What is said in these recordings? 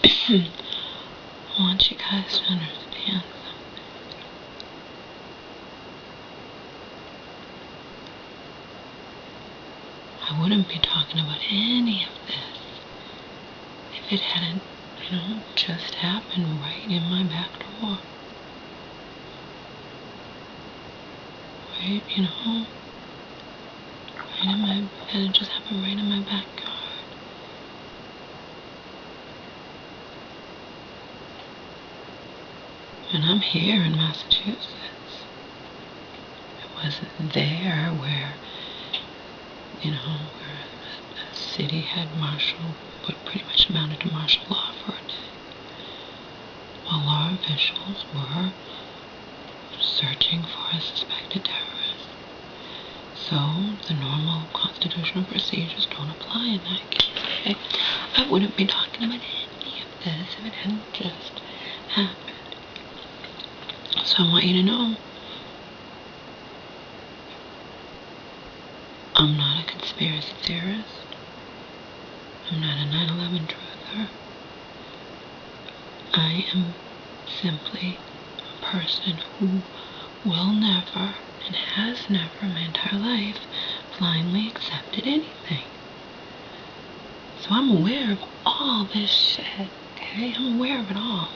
I want you guys to understand something. I wouldn't be talking about any of this if it hadn't, just happened right in my back door. Right, it just happened right in my backyard. And I'm here in Massachusetts. It wasn't there where, where a city had what pretty much amounted to martial law for a day. While law officials were searching for a suspected terrorist. So the normal constitutional procedures don't apply in that case, okay? I wouldn't be talking about any of this if it hadn't just happened. So I want you to know, I'm not a conspiracy theorist. I'm not a 9/11 truther. I am simply a person who will never, and has never my entire life, blindly accepted anything. So I'm aware of all this shit, okay? I'm aware of it all.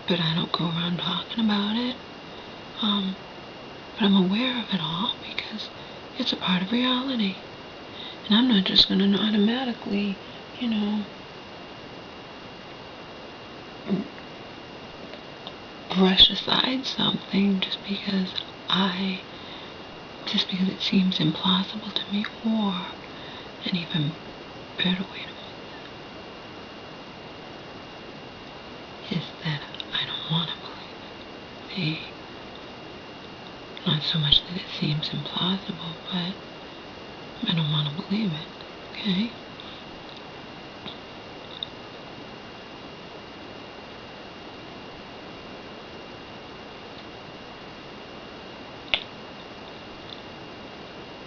But I don't go around talking about it. But I'm aware of it all because it's a part of reality. And I'm not just going to automatically, brush aside something just because it seems implausible to me, or an even better way to put that is that I don't want to believe it. Not so much that it seems implausible, but I don't want to believe it, okay?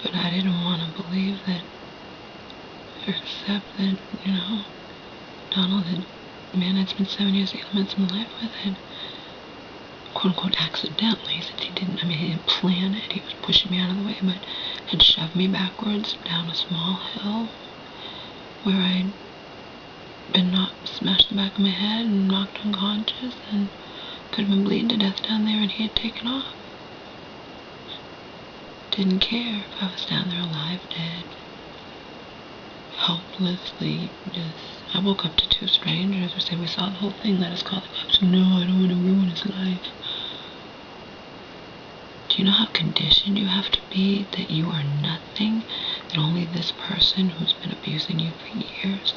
But I didn't want to believe that, or accept that, Donald had, had spent 7 years, the elements of my life with, had, quote-unquote, accidentally, since he didn't plan it, he was pushing me out of the way, but had shoved me backwards down a small hill where I'd been smashed the back of my head and knocked unconscious and could have been bleeding to death down there, and he had taken off. Didn't care if I was down there alive, dead, helplessly, I woke up to 2 strangers who said, "We saw the whole thing, let us call the cops." No, I don't want to ruin his life. Do you know how conditioned you have to be that you are nothing, that only this person who's been abusing you for years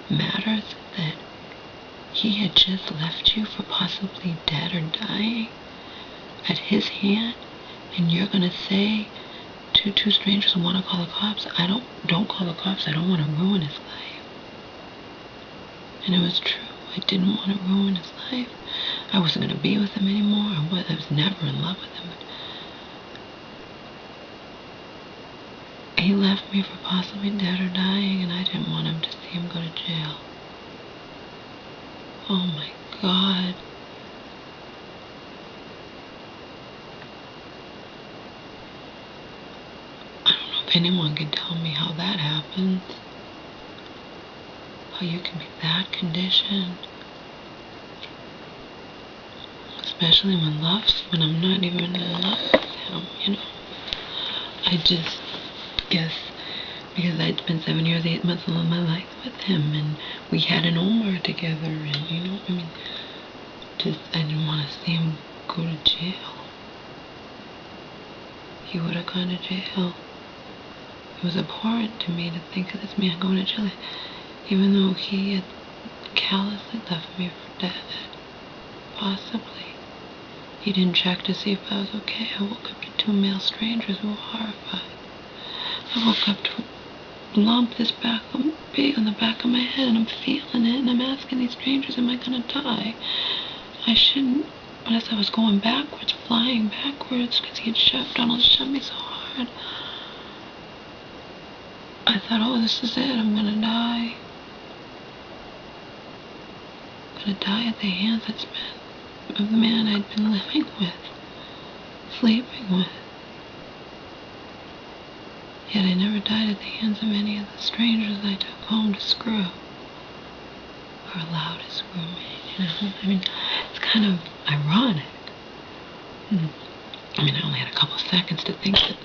matters, that he had just left you for possibly dead or dying at his hand, and you're going to say to 2 strangers who want to call the cops, don't call the cops, I don't want to ruin his life. And it was true, I didn't want to ruin his life. I wasn't going to be with him anymore, I was never in love with him, but he left me for possibly dead or dying, and I didn't want him to see him go to jail. Oh my God. I don't know if anyone can tell me how that happens. How you can be that conditioned. Especially when I'm not even in love with him, I just guess because I'd spent 7 years, 8 months of my life with him, and we had an Omar together, and I didn't want to see him go to jail. He would have gone to jail. It was abhorrent to me to think of this man going to jail, even though he had callously left me for dead. Possibly. He didn't check to see if I was okay. I woke up to 2 male strangers who were horrified. I woke up to a lump this big on the back of my head, and I'm feeling it, and I'm asking these strangers, am I going to die? I shouldn't, but as I was going backwards, flying backwards, because Donald shoved me so hard, I thought, oh, this is it, I'm going to die. gonna die at the hands of the man I'd been living with, sleeping with. Yet I never died at the hands of any of the strangers I took home to screw, or allowed to screw me, you know? I mean, it's kind of ironic. I mean, I only had a couple seconds to think this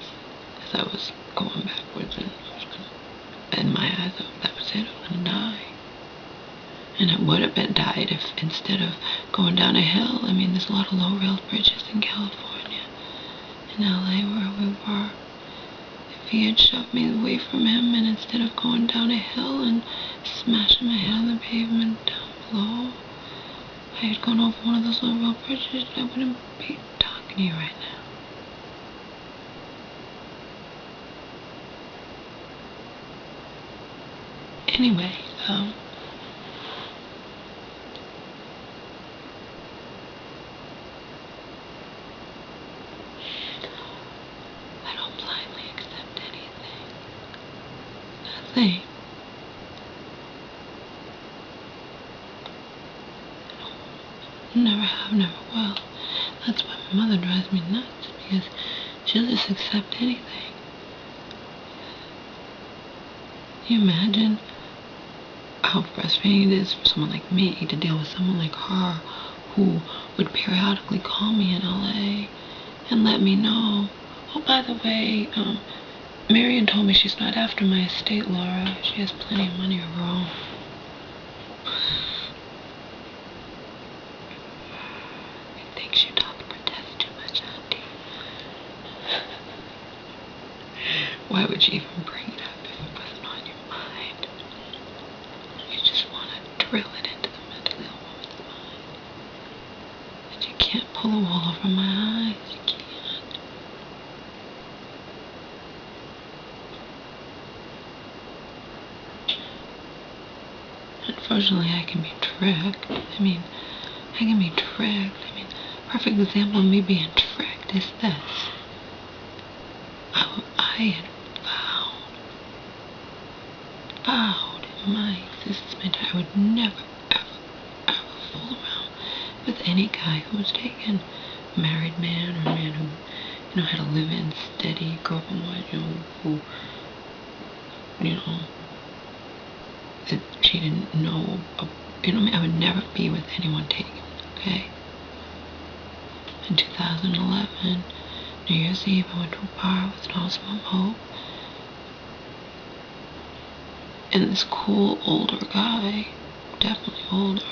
as I was going backwards, and I was gonna, in my eyes, that was it, I was gonna die. And I would have been died if, instead of going down a hill, I mean, there's a lot of low rail bridges in California, in LA where we were. If he had shoved me away from him, and instead of going down a hill and smashing my head on the pavement down below, I had gone over one of those low rail bridges, I wouldn't be talking to you right now. Anyway, I don't blindly accept anything. Nothing. Never have, never will. That's why my mother drives me nuts, because she'll just accept anything. Can you imagine how frustrating it is for someone like me to deal with someone like her, who would periodically call me in LA and let me know, oh, by the way, Marion told me she's not after my estate, Laura. She has plenty of money of her own. I think she talked to protest too much, Auntie. Why would you even bring it up if it wasn't on your mind? You just want to drill it into the mentally ill woman's mind. But you can't pull a wool over my eyes. You can't. Unfortunately, I can be tricked. I mean, perfect example of me being tricked is this. I had vowed in my existence I would never, ever fool around with any guy who was taken. A married man, or a man who, you know, had a live-in steady, grew up in what, you know, who, you know, that she didn't know, you know, I would never be with anyone taken, okay? In 2011, New Year's Eve, I went to a bar with no small hope, and this cool older guy, definitely older,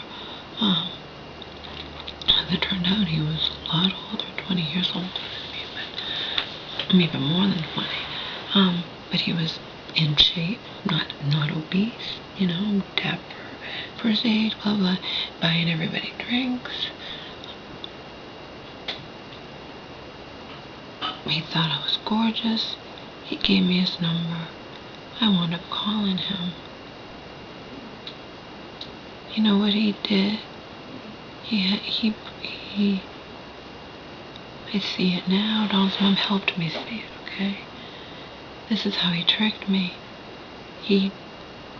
as it turned out, he was a lot older, 20 years older than me, but even more than 20, but he was in shape, not obese, you know, dapper for his age, blah blah, buying everybody drinks. He thought I was gorgeous. He gave me his number. I wound up calling him. You know what he did? I see it now. Don's mom helped me see it, okay? This is how he tricked me. He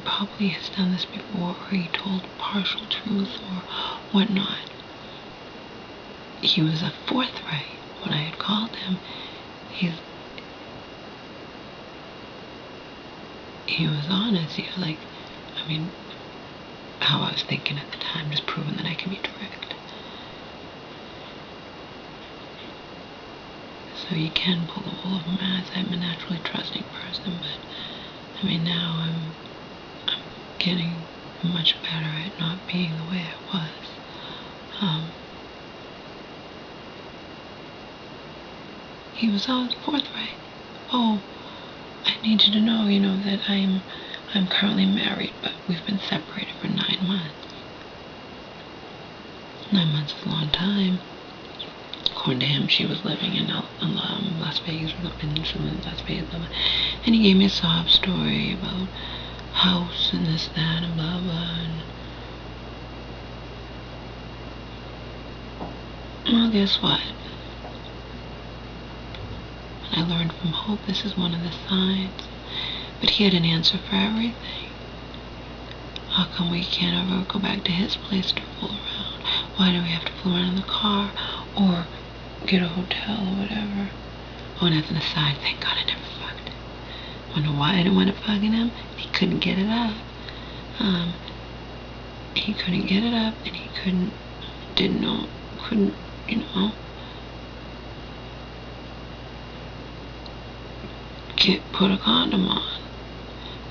probably has done this before, or he told partial truth or whatnot. He was forthright when I had called him. He was honest. He was like, I mean, how I was thinking at the time, just proving that I can be tricked. So you can pull the wool over my eyes. I'm a naturally trusting person, but I mean, now I'm getting much better at not being the way I was. He was always forthright. Oh, I need you to know, you know, that I'm currently married, but we've been separated for 9 months. 9 months is a long time. According to him, she was living in Las Vegas, and he gave me a sob story about house and this, that, and blah, blah, and well, guess what? I learned from Hope this is one of the signs, but he had an answer for everything. How come we can't ever go back to his place to fool around? Why do we have to fool around in the car or get a hotel or whatever? Oh, and as an aside, thank God I never fucked him. Wonder why I didn't want to fucking him? He couldn't get it up. He couldn't get it up, and he couldn't put a condom on.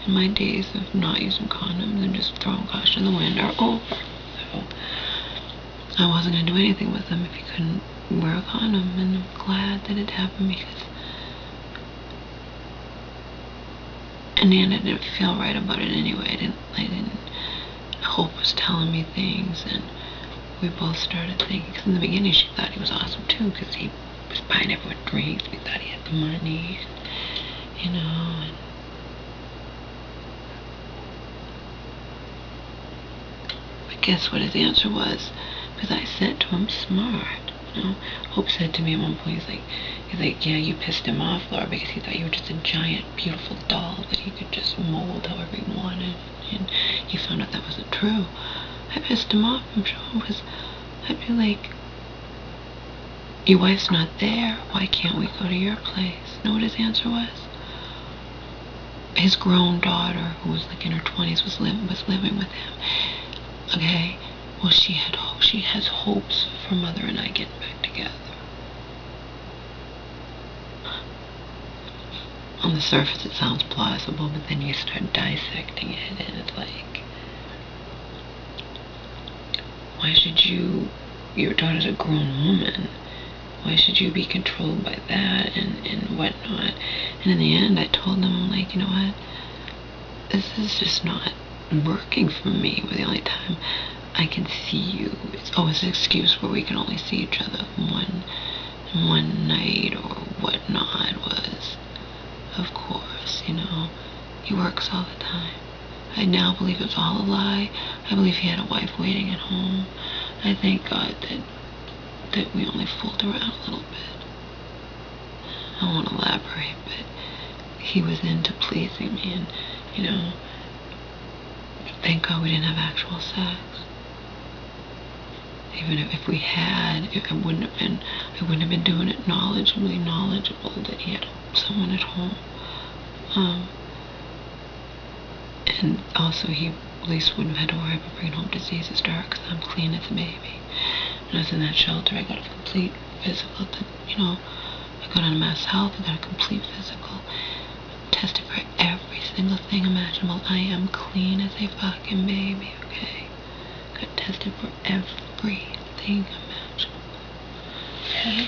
And my days of not using condoms and just throwing caution in the wind are over. So I wasn't gonna do anything with him if he couldn't wear a condom, and I'm glad that it happened because in the end I didn't feel right about it anyway. Hope was telling me things, and we both started thinking, because in the beginning she thought he was awesome too, because he was buying everyone drinks. We thought he had the money, and but guess what his answer was? Because I said to him, smart. Hope said to me at one point, he's like, yeah, you pissed him off, Laura, because he thought you were just a giant, beautiful doll that he could just mold however he wanted, and he found out that wasn't true. I pissed him off, I'm sure, because I'd be like, your wife's not there, why can't we go to your place? You know what his answer was? His grown daughter, who was like in her 20s, was living with him. Okay, well, she has hopes for Mother and I getting back together. On the surface it sounds plausible, but then you start dissecting it, and it's like, why should your daughter's a grown woman, why should you be controlled by that and whatnot? And in the end I told them, I'm like, you know what, this is just not working for me. The only time I can see you, it's always an excuse where we can only see each other one night or whatnot, was, of course, he works all the time. I now believe it's all a lie. I believe he had a wife waiting at home. I thank God that we only fooled around a little bit. I won't elaborate, but he was into pleasing me, and thank God we didn't have actual sex. Even if we had, I wouldn't have been doing it knowledgeable that he had someone at home. And also he at least wouldn't have had to worry about bringing home diseases to her, because I'm clean as a baby. When I was in that shelter, I got a complete physical, I got on Mass Health, I got a complete physical, tested for every single thing imaginable. I am clean as a fucking baby, okay? Got tested for everything imaginable, okay?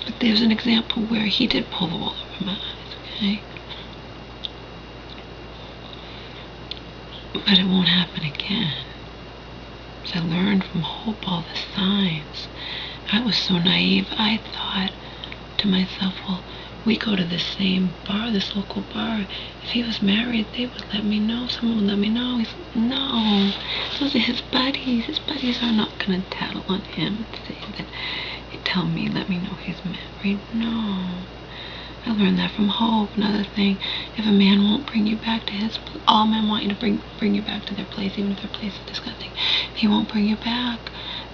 But there's an example where he did pull the wool over my eyes, okay? But it won't happen again. So I learned from Hope all the signs. I was so naive. I thought to myself, well, we go to the same bar, this local bar. If he was married, they would let me know. Someone would let me know. He's, no, those are his buddies. His buddies are not going to tattle on him and say that, tell me, let me know he's married. No. I learned that from Hope. Another thing, if a man won't bring you back to his place, all men want you to bring you back to their place, even if their place is disgusting. If he won't bring you back,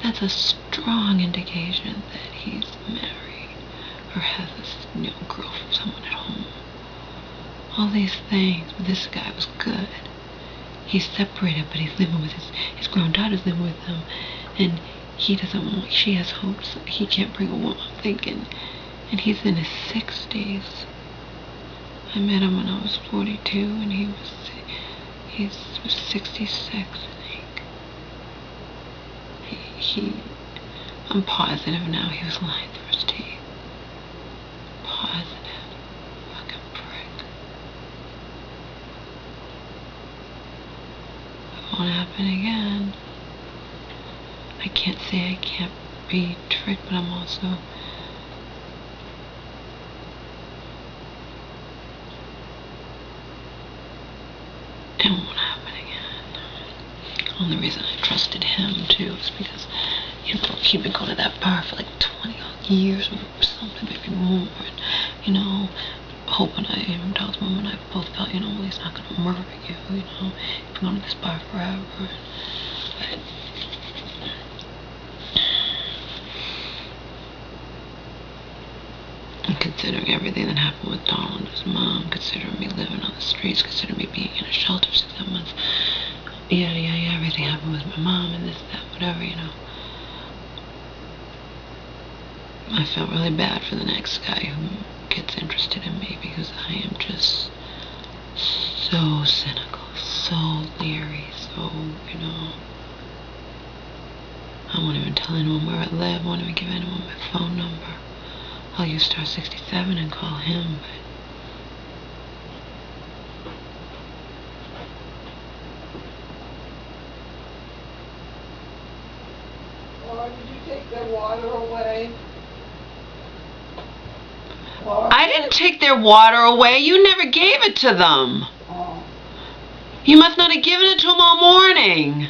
that's a strong indication that he's married or has a girl from someone at home. All these things, but this guy was good. He's separated, but he's living with his grown daughter's living with him, and he doesn't want. She has hopes that he can't bring a woman. I'm thinking. And he's in his 60s. I met him when I was 42, and he was 66, I think. I'm positive now he was lying through his teeth. Positive. Fucking prick. It won't happen again. I can't say I can't be tricked, but I'm also... It won't happen again. The only reason I trusted him, too, is because, he'd been going to that bar for like 20 years or something, maybe more. And, Hope and I, Dog's mom and I both felt, well, he's not going to murder you, He's been going to this bar forever. considering everything that happened with Donald and his mom, considering me living on the streets, considering me being in a shelter for 6 months, yada, yada, yada, everything happened with my mom and this, that, whatever, you know. I felt really bad for the next guy who gets interested in me, because I am just so cynical, so leery, so, you know, I won't even tell anyone where I live, I won't even give anyone my phone number. I'll use star 67 and call him, but Laura, did you take their water away? Laura? I didn't take their water away. You never gave it to them. Oh. You must not have given it to them all morning.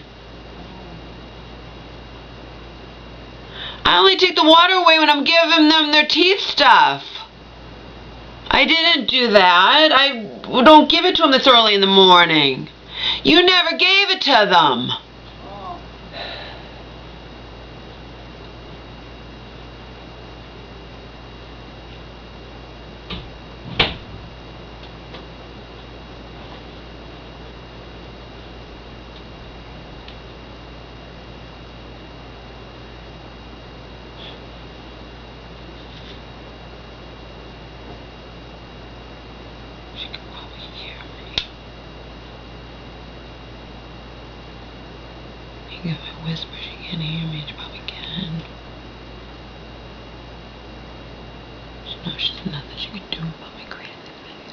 I only take the water away when I'm giving them their teeth stuff. I didn't do that. I don't give it to them this early in the morning. You never gave it to them. Oh. She could probably hear me. Even if I whisper, she can't hear me. She probably can. She knows there's nothing she can do about me creating these videos.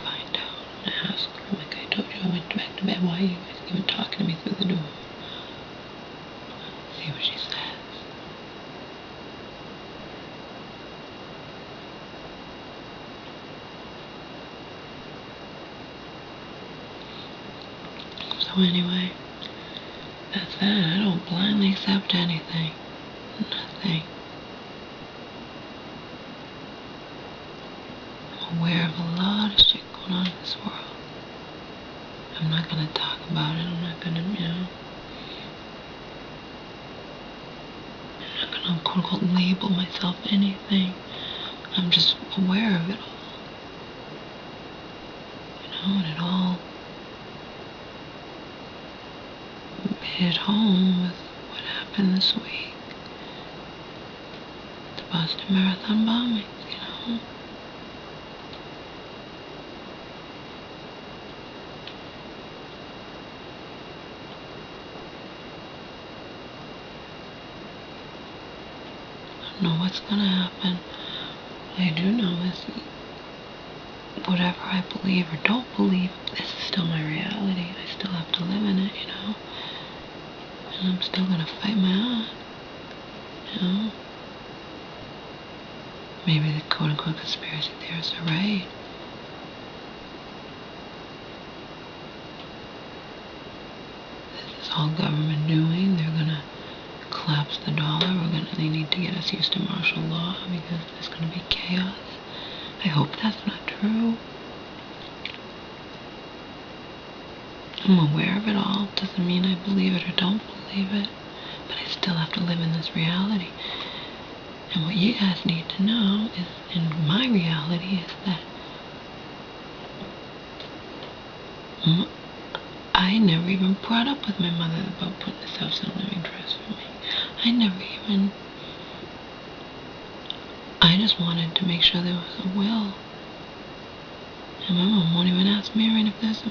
Find out. I'm gonna ask her. Like I told you, I went back to bed. Why are you guys even talking to me through the door? See what she says. So anyway, that's that. I don't blindly accept anything. Nothing. I'm aware of a lot of shit going on in this world. I'm not gonna talk about it. I'm not gonna, you know. I'm not gonna quote unquote label myself anything. I'm just aware of it all. You know, and it all hit home with what happened this week. The Boston Marathon bombings, you know. I don't know what's gonna happen. What I do know is whatever I believe or don't believe, this is still my reality. I still have to live in it, you know. And I'm still gonna fight my own, you know. Maybe the quote-unquote conspiracy theorists are right. This is all government doing. They're gonna collapse the dollar. They need to get us used to martial law because there's gonna be chaos. I hope that's not true. I'm aware of it all. Doesn't mean I believe it or don't believe it. But I still have to live in this reality. And what you guys need to know is, in my reality, is that I never even brought up with my mother about putting this house in a living trust for me. I just wanted to make sure there was a will. And my mom won't even ask Marion if there's a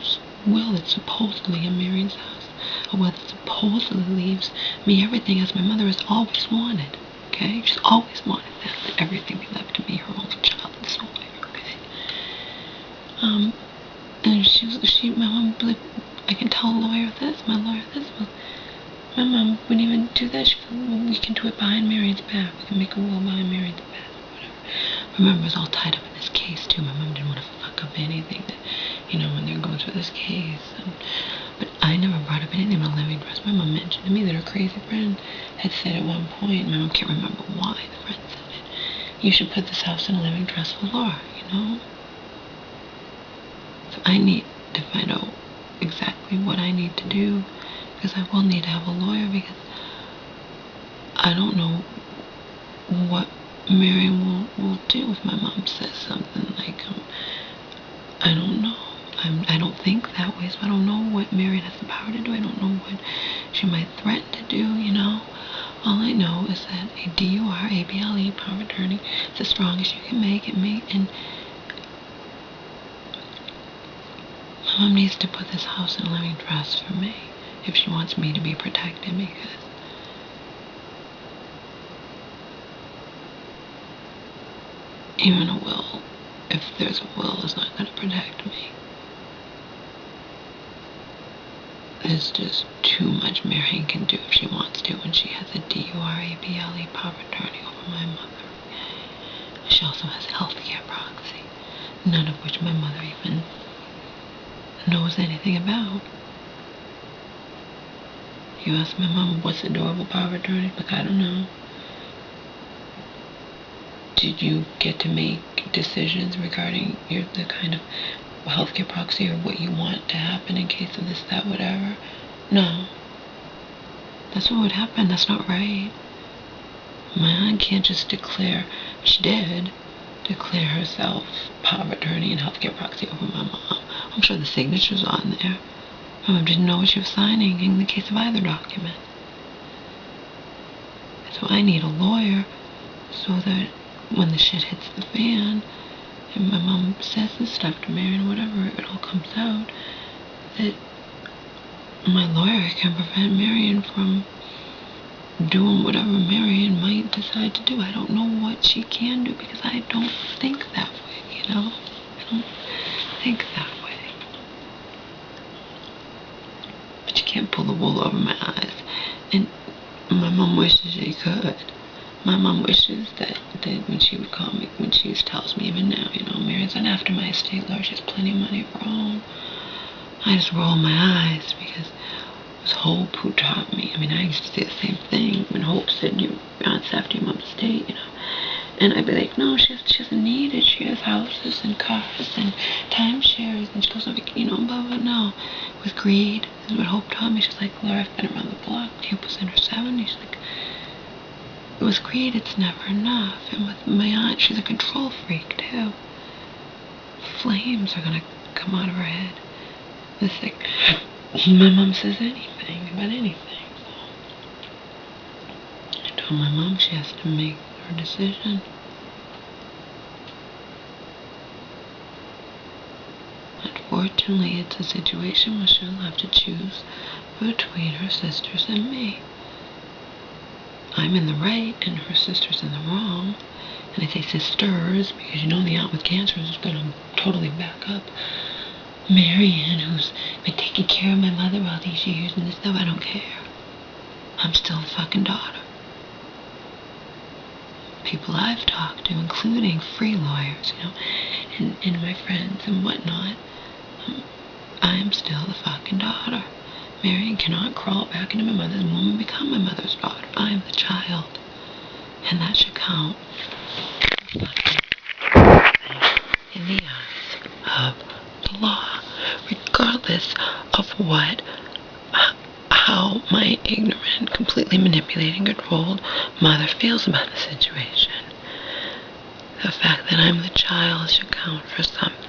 will that's supposedly in Marion's house. A will that supposedly leaves me everything as my mother has always wanted. Okay? She's always wanted that everything be left to me, her only child and so on. Okay? And my mom would be like, I can tell a lawyer this, my lawyer this. Well, my mom wouldn't even do that. She said, well, we can do it behind Marion's back. We can make a will behind Marion's back. Whatever. Remember, it was all tied up in this case, too. My mom didn't want to fuck up anything that, you know, when they're going through this case. But I never brought up anything about living trust. My mom mentioned to me that her crazy friend had said at one point, my mom can't remember why the friend said it, you should put this house in a living trust for Laura, you know? So I need to find out exactly exactly what I need to do, because I will need to have a lawyer, because I don't know what Marion will do if my mom says something like, I don't know. I don't think that way, so I don't know what Marion has the power to do. I don't know what she might threaten to do, you know. All I know is that a DUR, ABLE, power of attorney, is the strongest you can make it, and my mom needs to put this house in a living trust for me if she wants me to be protected, because even a will, if there's a will, is not going to protect me. There's just too much Marion can do if she wants to, when she has a DUR, ABLE, power of attorney over my mother. She also has a healthcare proxy, none of which my mother even knows anything about. You ask my mom, what's the durable power of attorney? Like, I don't know. Did you get to make decisions regarding the kind of healthcare proxy, or what you want to happen in case of this, that, whatever? No. That's what would happen. That's not right. My aunt can't just declare, she did declare herself power of attorney and healthcare proxy over my mom. I'm sure the signature's on there. My mom didn't know what she was signing in the case of either document. So I need a lawyer so that when the shit hits the fan, and my mom says this stuff to Marion or whatever, it all comes out, that my lawyer can prevent Marion from doing whatever Marion might decide to do. I don't know what she can do, because I don't think that way, you know? I don't think that way. But you can't pull the wool over my eyes. And my mom wishes she could. My mom wishes that when she would call me, when she tells me even now, you know, Marion's not after my estate law, she has plenty of money of her own. I just roll my eyes, because it was Hope who taught me. I mean, I used to say the same thing when Hope said, your aunt's after your mom's estate, you know. And I'd be like, no, she doesn't need it. She has houses and cars and timeshares, and she goes on, you know, blah, blah. No, with greed, this is what Hope taught me. She's like, Laura, I've been around the block. Hope was in her 70s. She's like, with greed, it's never enough. And with my aunt, she's a control freak, too. Flames are gonna come out of her head. It's like, my mom says anything about anything. So I told my mom she has to make her decision. Unfortunately, it's a situation where she'll have to choose between her sisters and me. I'm in the right and her sister's in the wrong. And I say sisters because, you know, the aunt with cancer is going to totally back up Marion, who's been taking care of my mother all these years and this stuff. I don't care. I'm still the fucking daughter. People I've talked to, including free lawyers, you know, and my friends and whatnot, I am still the fucking daughter. Marion cannot crawl back into my mother's womb and become my mother's daughter. I am the child. And that should count in the eyes of the law, regardless of how my ignorant, completely manipulating, controlled mother feels about the situation. The fact that I'm the child should count for something.